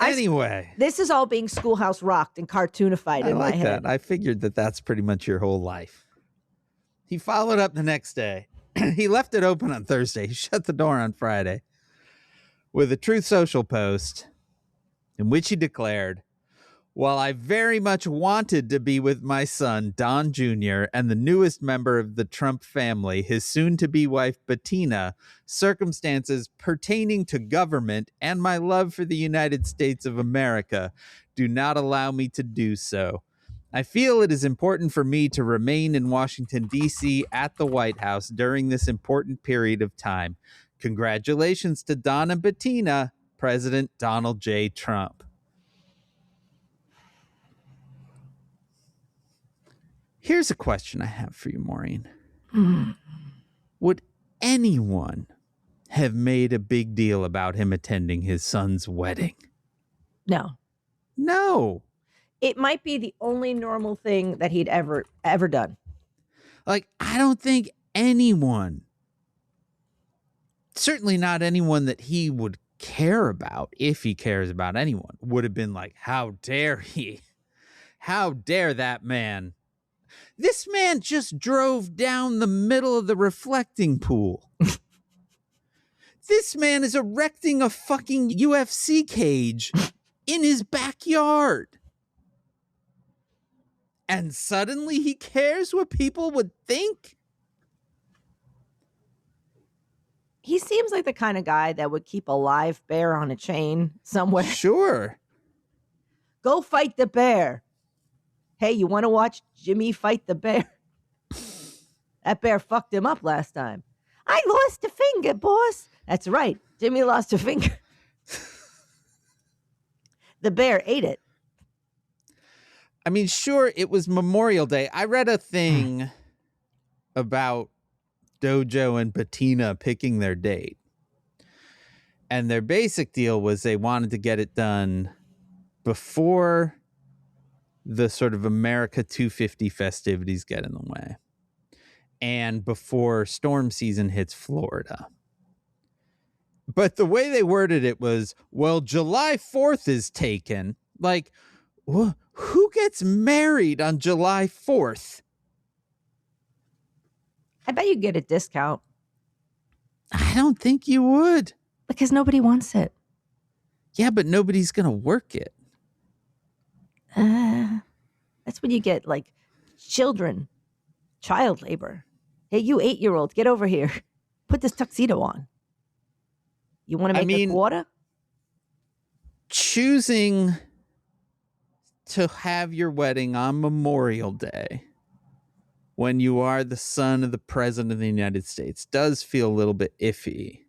Anyway, this is all being Schoolhouse rocked and cartoonified in my head. I figured that that's pretty much your whole life. He followed up the next day. He left it open on Thursday. He shut the door on Friday with a Truth Social post in which he declared, "While I very much wanted to be with my son, Don Jr., and the newest member of the Trump family, his soon-to-be wife, Bettina, circumstances pertaining to government and my love for the United States of America do not allow me to do so. I feel it is important for me to remain in Washington, D.C. at the White House during this important period of time. Congratulations to Don and Bettina, President Donald J. Trump." Here's a question I have for you, Maureen. Would anyone have made a big deal about him attending his son's wedding? No. No. It might be the only normal thing that he'd ever done. Like, I don't think anyone, certainly not anyone that he would care about, if he cares about anyone, would have been like, how dare he? How dare that man? This man just drove down the middle of the reflecting pool. This man is erecting a fucking UFC cage in his backyard. And suddenly he cares what people would think? He seems like the kind of guy that would keep a live bear on a chain somewhere. Sure. Go fight the bear. Hey, you want to watch Jimmy fight the bear? That bear fucked him up last time. I lost a finger, boss. That's right. Jimmy lost a finger. The bear ate it. I mean, sure, it was Memorial Day. I read a thing about DoJo and Bettina picking their date. And their basic deal was they wanted to get it done before the sort of America 250 festivities get in the way, and before storm season hits Florida. But the way they worded it was, well, July 4th is taken. Like, who gets married on July 4th? I bet you get a discount. I don't think you would. Because nobody wants it. Yeah, but nobody's going to work it. That's when you get like child labor. Hey, you 8-year-old, get over here. Put this tuxedo on. You want to make a quarter? Choosing to have your wedding on Memorial Day when you are the son of the President of the United States does feel a little bit iffy.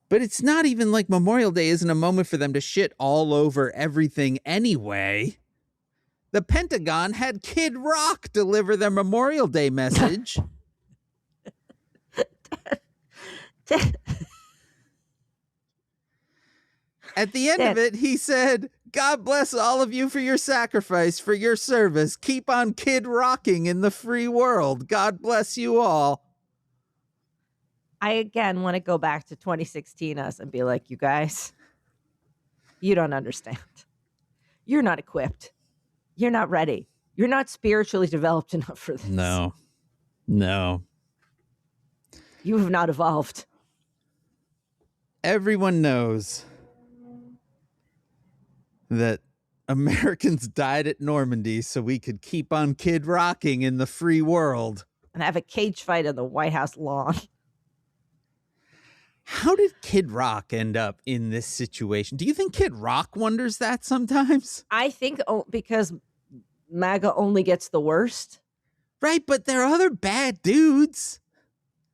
But it's not even like Memorial Day isn't a moment for them to shit all over everything anyway. The Pentagon had Kid Rock deliver their Memorial Day message. At the end of it, he said, "God bless all of you for your sacrifice, for your service. Keep on Kid Rocking in the free world. God bless you all." I, again, want to go back to 2016 us and be like, you guys, you don't understand. You're not equipped. You're not ready. You're not spiritually developed enough for this. No. You have not evolved. Everyone knows that Americans died at Normandy so we could keep on Kid Rocking in the free world. And have a cage fight on the White House lawn. How did Kid Rock end up in this situation? Do you think Kid Rock wonders that sometimes? I think because MAGA only gets the worst. Right, but there are other bad dudes.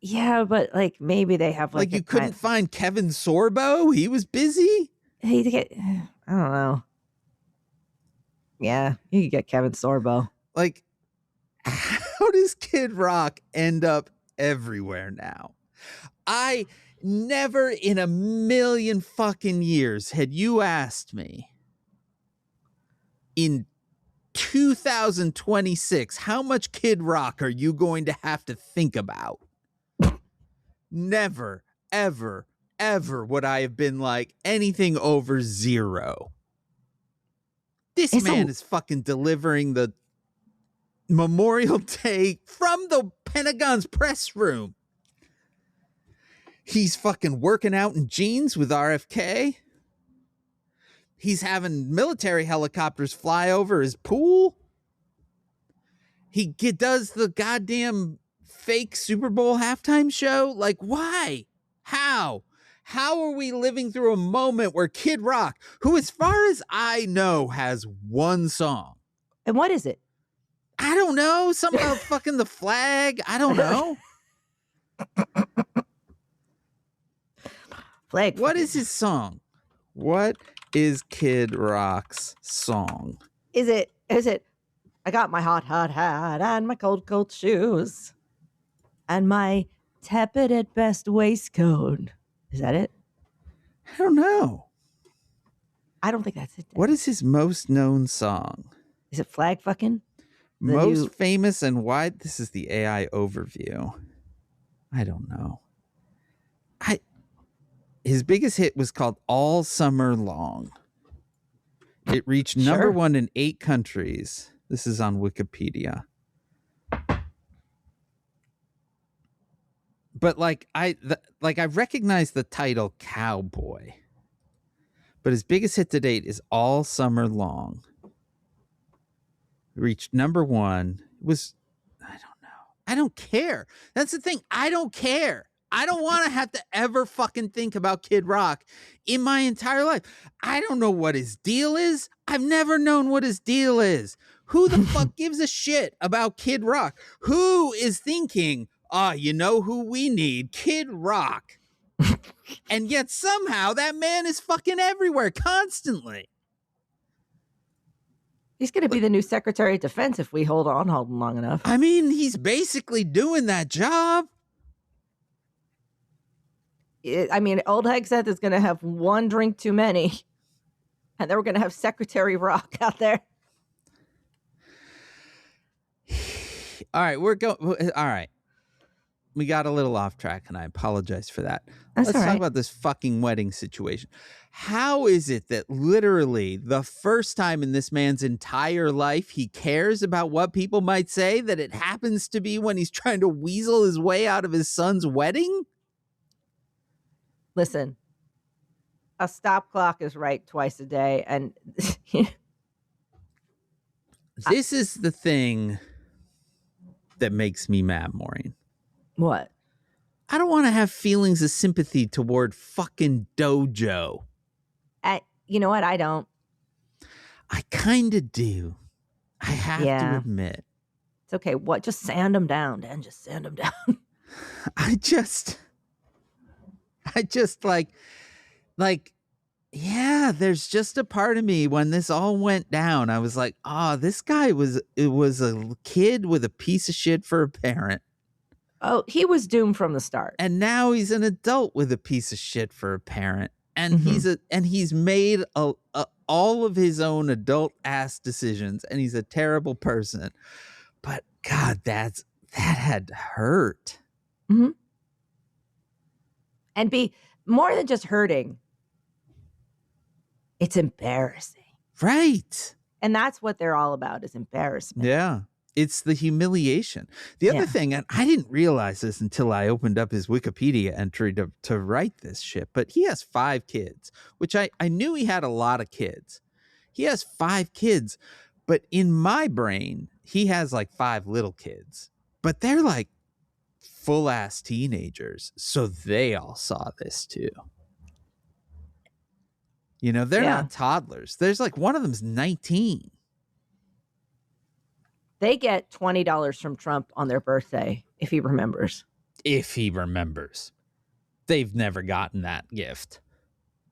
Yeah, but like maybe they have Like you couldn't find Kevin Sorbo? He was busy? I don't know. Yeah, you could get Kevin Sorbo. Like, how does Kid Rock end up everywhere now? I never in a million fucking years had you asked me in 2026, how much Kid Rock are you going to have to think about? Never, ever, ever would I have been like anything over 0. This man is fucking delivering the Memorial Day from the Pentagon's press room. He's fucking working out in jeans with RFK. He's having military helicopters fly over his pool. He does the goddamn fake Super Bowl halftime show. Like, why? How? How are we living through a moment where Kid Rock, who as far as I know has one song. And what is it? I don't know. Something about fucking the flag. I don't know. Flag. What is his song? What is Kid Rock's song? Is it? I got my hot hat and my cold shoes and my tepid at best waistcoat. Is that it? I don't know. I don't think that's it. What is his most known song? Is it Flag Fucking? Most famous and wide. This is the AI overview. I don't know. His biggest hit was called All Summer Long. It reached number 1 in 8 countries. This is on Wikipedia. But I recognize the title Cowboy. But his biggest hit to date is All Summer Long. It reached number 1. It was, I don't know. I don't care. That's the thing. I don't care. I don't want to have to ever fucking think about Kid Rock in my entire life. I don't know what his deal is. I've never known what his deal is. Who the fuck gives a shit about Kid Rock? Who is thinking, you know who we need? Kid Rock. And yet somehow that man is fucking everywhere constantly. He's going to be the new Secretary of Defense if we hold on long enough. I mean, he's basically doing that job. Old Hegseth is going to have one drink too many, and then we're going to have Secretary Rock out there. All right, all right. We got a little off track, and I apologize for that. Let's talk about this fucking wedding situation. How is it that literally the first time in this man's entire life he cares about what people might say, that it happens to be when he's trying to weasel his way out of his son's wedding? Listen, a stop clock is right twice a day, and this is the thing that makes me mad, Maureen. What? I don't want to have feelings of sympathy toward fucking DoJo. You know what? I don't. I kind of do. I have to admit. It's okay. What? Just sand them down, Dan. Just sand them down. I just yeah, there's just a part of me when this all went down. I was like, this guy was a kid with a piece of shit for a parent. Oh, he was doomed from the start. And now he's an adult with a piece of shit for a parent. And he's made all of his own adult ass decisions, and he's a terrible person. But God, that had to hurt. Mm-hmm. And be more than just hurting. It's embarrassing. Right. And that's what they're all about, is embarrassment. Yeah. It's the humiliation. The other thing, and I didn't realize this until I opened up his Wikipedia entry to write this shit, but he has 5 kids, which I knew he had a lot of kids. He has 5 kids, but in my brain, he has like 5 little kids. But they're like full ass teenagers, so they all saw this too. You know, they're not toddlers. There's like one of them's 19. They get $20 from Trump on their birthday if he remembers. If he remembers. They've never gotten that gift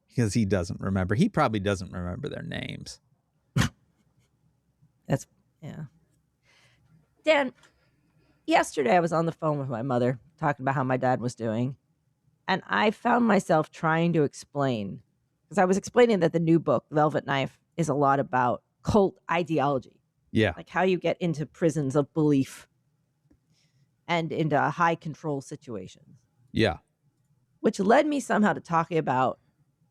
because he doesn't remember. He probably doesn't remember their names. Yeah. Dan, yesterday I was on the phone with my mother talking about how my dad was doing. And I found myself trying to explain, because I was explaining that the new book, Velvet Knife, is a lot about cult ideology. Yeah. Like how you get into prisons of belief and into high control situations. Yeah. Which led me somehow to talking about,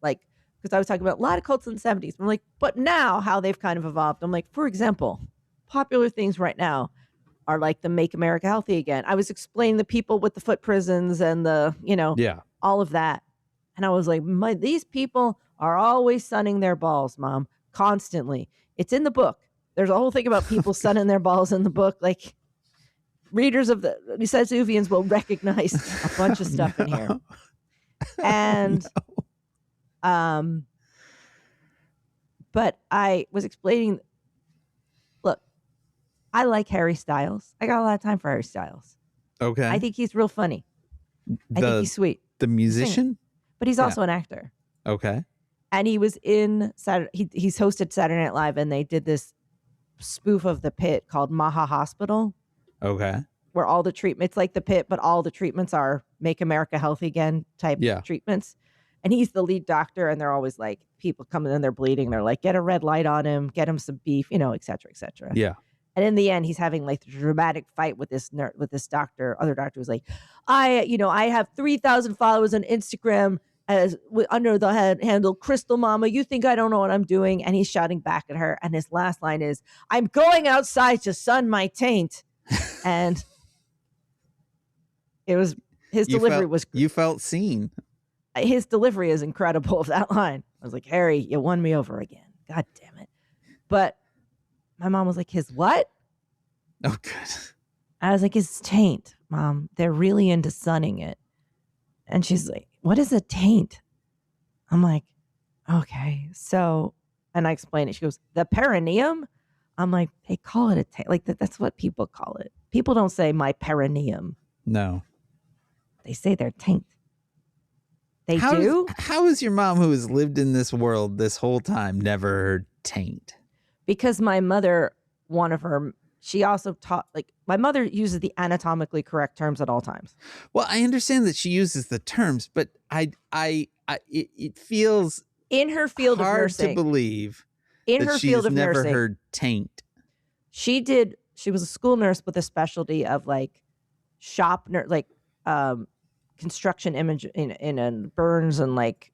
like, because I was talking about a lot of cults in the 70s. I'm like, but now how they've kind of evolved. I'm like, for example, popular things right now are like the Make America Healthy Again. I was explaining the people with the foot prisons and the, all of that. And I was like, these people are always sunning their balls, Mom, constantly. It's in the book. There's a whole thing about people sunning their balls in the book. Like, readers of the SaysWhovians will recognize a bunch of stuff in here. And, but I was explaining, look, I like Harry Styles. I got a lot of time for Harry Styles. Okay. I think he's real funny. I think he's sweet. The musician? But he's also an actor. Okay. And he was in he's hosted Saturday Night Live, and they did this spoof of The Pit called Maha Hospital. Okay. Where all the treatments, like The Pit, but all the treatments are Make America Healthy Again type treatments. And he's the lead doctor, and they're always like, people coming in, they're bleeding. They're like, get a red light on him, get him some beef, et cetera, et cetera. Yeah. And in the end, he's having like the dramatic fight with this doctor. Other doctor was like, I have 3,000 followers on Instagram under the handle Crystal Mama. You think I don't know what I'm doing? And he's shouting back at her. And his last line is, I'm going outside to sun my taint. And it was, you felt seen. His delivery is incredible of that line. I was like, Harry, you won me over again. God damn it. But my mom was like, his what? Oh, good. I was like, his taint, Mom. They're really into sunning it. And she's like, what is a taint? I'm like, okay. So, and I explained it. She goes, the perineum? I'm like, they call it a taint. Like, that's what people call it. People don't say my perineum. No. They say their taint. They do? How is your mom, who has lived in this world this whole time, never heard taint? Because my mother, she also taught, like, my mother uses the anatomically correct terms at all times. Well, I understand that she uses the terms, but it feels in her field hard of nursing to believe in that her she's field of never nursing, heard taint. She was a school nurse with a specialty of like construction image in burns and like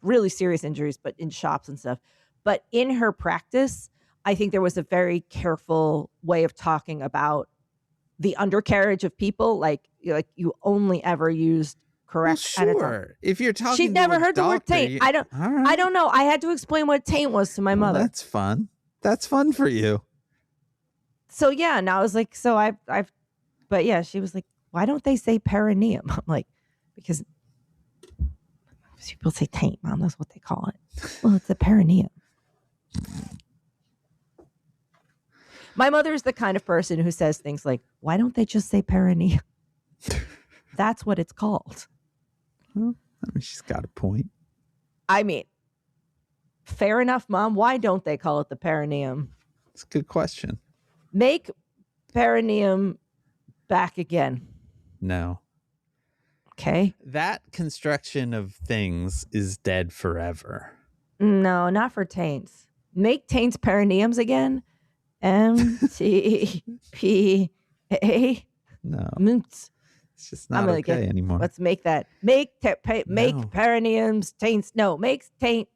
really serious injuries, but in shops and stuff. But in her practice, I think there was a very careful way of talking about the undercarriage of people. Like you only ever used correct. Well, sure. If you're talking, she'd never heard the word taint. I don't know. I had to explain what taint was to my mother. That's fun. That's fun for you. So yeah, and I was like, but yeah, she was like, why don't they say perineum? I'm like, because people say taint, Mom. That's what they call it. Well, it's a perineum. My mother is the kind of person who says things like, why don't they just say perineum? That's what it's called. Well, I mean, she's got a point. I mean, fair enough, Mom. Why don't they call it the perineum? It's a good question. Make perineum back again. No. Okay. That construction of things is dead forever. No, not for taints. Make taints perineums again. M-T-P-A. No. Mints. It's just not okay anymore. Let's make that. Make perineums taints. No, make taints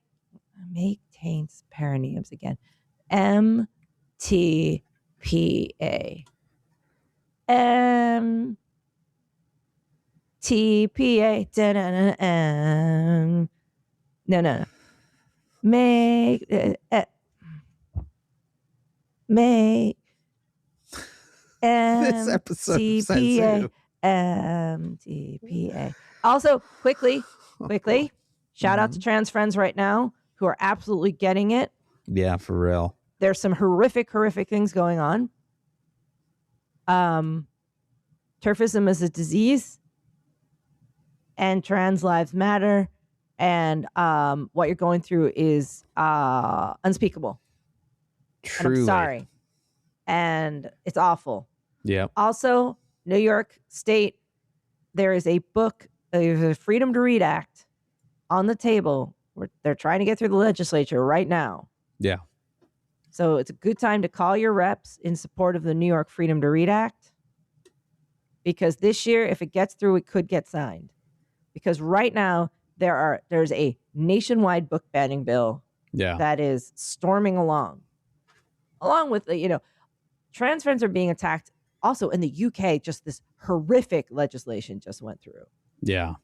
perineums again. M-T-P-A. M-T-P-A. No. Make This episode of Says Who. MTPA. Also, quickly, shout out to trans friends right now who are absolutely getting it. Yeah, for real. There's some horrific things going on. Turfism is a disease, and trans lives matter, and what you're going through is unspeakable. Truly. And I'm sorry. And it's awful. Yeah. Also, New York State, there is a book, there's a Freedom to Read Act on the table where they're trying to get through the legislature right now. Yeah. So it's a good time to call your reps in support of the New York Freedom to Read Act, because this year, if it gets through, it could get signed. Because right now, there's a nationwide book banning bill that is storming along with, trans friends are being attacked. Also in the UK, just this horrific legislation just went through. Yeah.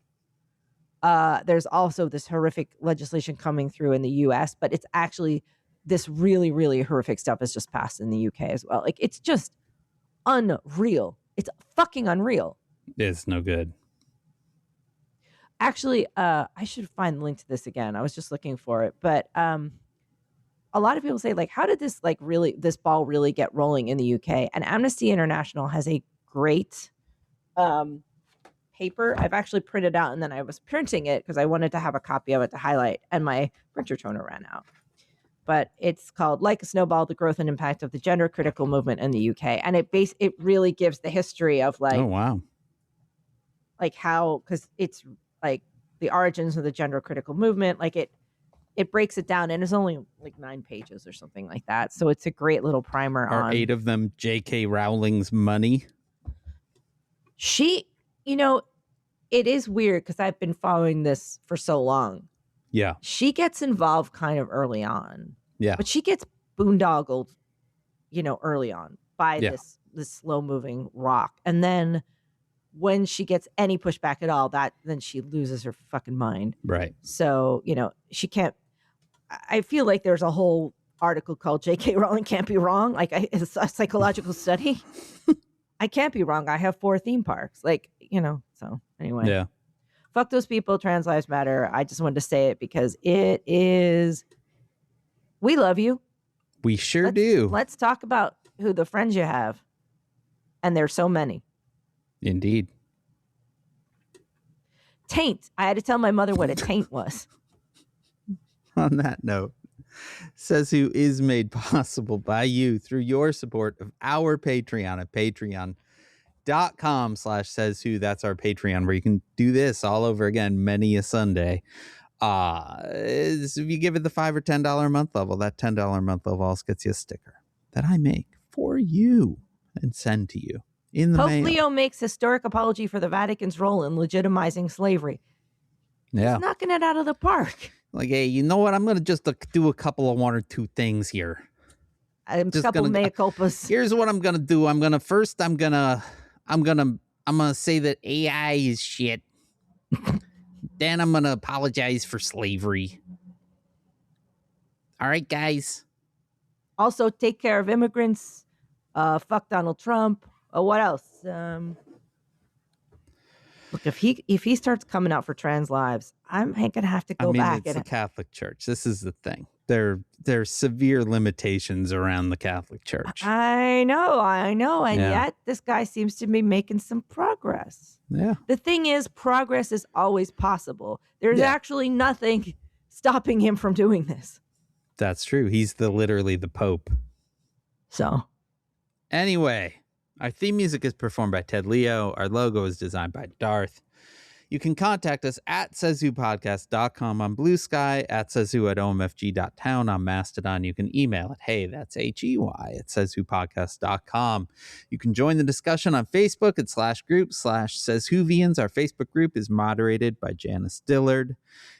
There's also this horrific legislation coming through in the US, but it's actually this really, really horrific stuff has just passed in the UK as well. Like, it's just unreal. It's fucking unreal. It's no good. Actually, I should find the link to this again. I was just looking for it, but a lot of people say, like, how did this this ball really get rolling in the UK? And Amnesty International has a great paper. I've actually printed out, and then I was printing it because I wanted to have a copy of it to highlight, and my printer toner ran out. But it's called "Like a Snowball: The Growth and Impact of the Gender Critical Movement in the UK," and it really gives the history of oh wow, like how, because it's like the origins of the gender critical movement. Like it breaks it down, and it's only like 9 pages or something like that. So it's a great little primer. Are 8 of them J.K. Rowling's money? She, it is weird because I've been following this for so long. Yeah. She gets involved kind of early on. Yeah. But she gets boondoggled, early on by this slow moving rock. And then when she gets any pushback at all, then she loses her fucking mind. Right. So, she can't. I feel like there's a whole article called J.K. Rowling Can't Be Wrong. Like, it's a psychological study. I can't be wrong. I have 4 theme parks. Like, so anyway. Yeah. Fuck those people. Trans lives matter. I just wanted to say it because it is. We love you. We sure do. Let's talk about who the friends you have. And there's so many. Indeed. Taint. I had to tell my mother what a taint was. On that note, Says Who is made possible by you through your support of our Patreon at patreon.com/sayswho. That's our Patreon, where you can do this all over again many a Sunday. If you give it the $5 or $10 a month level, that $10 a month level also gets you a sticker that I make for you and send to you in the Pope mail. Leo makes historic apology for the Vatican's role in legitimizing slavery. Yeah. He's knocking it out of the park. Like, hey, you know what? I'm going to just do a couple of 1 or 2 things here. A couple mea culpas. Here's what I'm going to do. I'm going to say that AI is shit. Then I'm going to apologize for slavery. All right, guys. Also, take care of immigrants. Fuck Donald Trump. What else? Look, if he starts coming out for trans lives, I'm gonna have to go back. It's the Catholic Church. This is the thing. There's severe limitations around the Catholic Church. I know, and yet this guy seems to be making some progress. Yeah. The thing is, progress is always possible. There's actually nothing stopping him from doing this. That's true. He's literally the Pope. So, anyway. Our theme music is performed by Ted Leo. Our logo is designed by Darth. You can contact us at SaysWhopodcast.com on Blue Sky, at SaysWho@omfg.town on Mastodon. You can email it, hey, that's HEY, at SaysWhopodcast.com. You can join the discussion on Facebook at /group/SaysWhovians. Our Facebook group is moderated by Janice Dillard.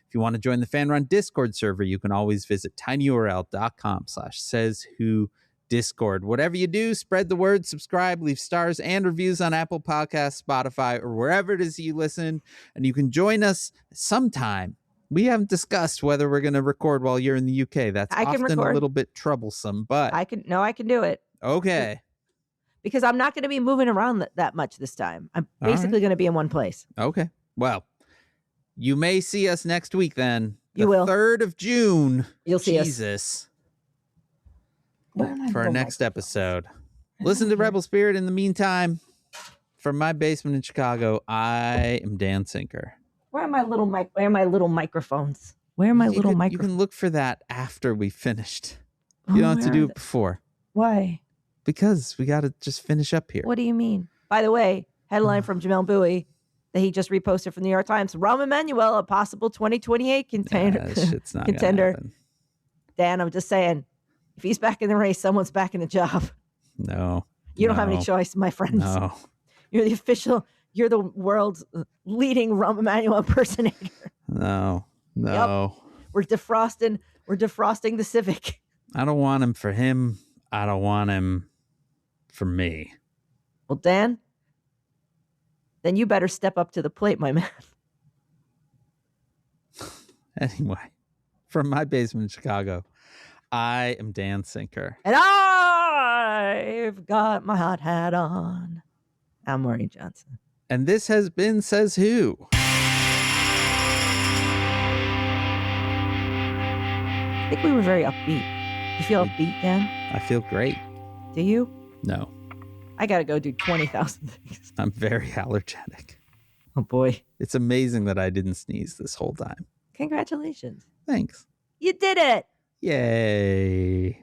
If you want to join the fan-run Discord server, you can always visit tinyurl.com/SaysWho Discord. Whatever you do, spread the word, subscribe, leave stars and reviews on Apple Podcasts, Spotify, or wherever it is you listen. And you can join us sometime. We haven't discussed whether we're going to record while you're in the UK. That's often a little bit troublesome, but I can do it. Okay. because I'm not going to be moving around that much this time. I'm basically going to be in one place. Okay. Well, you may see us next week then. You will. 3rd of June. You'll see us. Jesus. Where am I For our next episode. Listen to Rebel Spirit in the meantime. From my basement in Chicago, I am Dan Sinker. Where are my little microphones? Where are my little microphones? You can look for that after we finished. You don't have to do it before. Why? Because we got to just finish up here. What do you mean? By the way, headline from Jamel Bowie that he just reposted from the New York Times: Rahm Emanuel, a possible 2028 contender. Shit's not contender. Dan, I'm just saying, if he's back in the race, someone's back in the job. No. You don't have any choice, my friends. No. You're you're the world's leading Rahm Emanuel impersonator. No. Yep. We're defrosting the Civic. I don't want him for him. I don't want him for me. Well, Dan, then you better step up to the plate, my man. Anyway, from my basement in Chicago, I am Dan Sinker. And I've got my hot hat on. I'm Maureen Johnson. And this has been Says Who. I think we were very upbeat. You feel upbeat, Dan? I feel great. Do you? No. I got to go do 20,000 things. I'm very allergenic. Oh, boy. It's amazing that I didn't sneeze this whole time. Congratulations. Thanks. You did it. Yay.